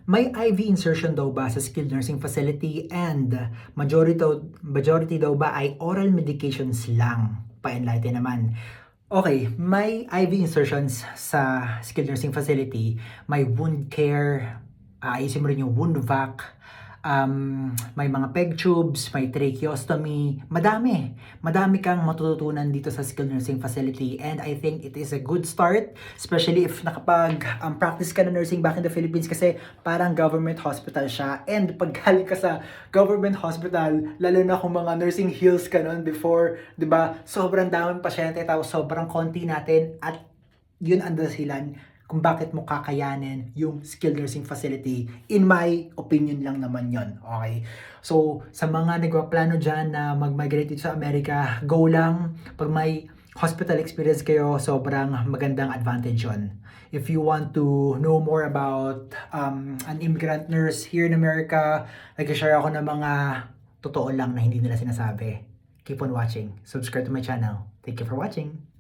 May IV insertion daw ba sa skilled nursing facility and majority daw ba ay oral medications lang? Pa-enlighten naman. Okay, may IV insertions sa skilled nursing facility, may wound care, ayusin mo rin yung wound vac, may mga peg tubes, may tracheostomy, madami kang matututunan dito sa skilled nursing facility, and I think it is a good start, especially if practice ka na nursing back in the Philippines, kasi parang government hospital siya, and pag galing ka sa government hospital, lalo na kung mga nursing hills ka nun before, di ba, sobrang daming pasyente, tapos sobrang konti natin, at yun ang dahilan kung bakit mo kakayanin yung skilled nursing facility. In my opinion lang naman yon. Okay? So, sa mga nagpaplano dyan na mag-migrate dito sa Amerika, go lang. Pag may hospital experience kayo, sobrang magandang advantage yon. If you want to know more about an immigrant nurse here in America, nag-share ako ng mga totoo lang na hindi nila sinasabi. Keep on watching. Subscribe to my channel. Thank you for watching.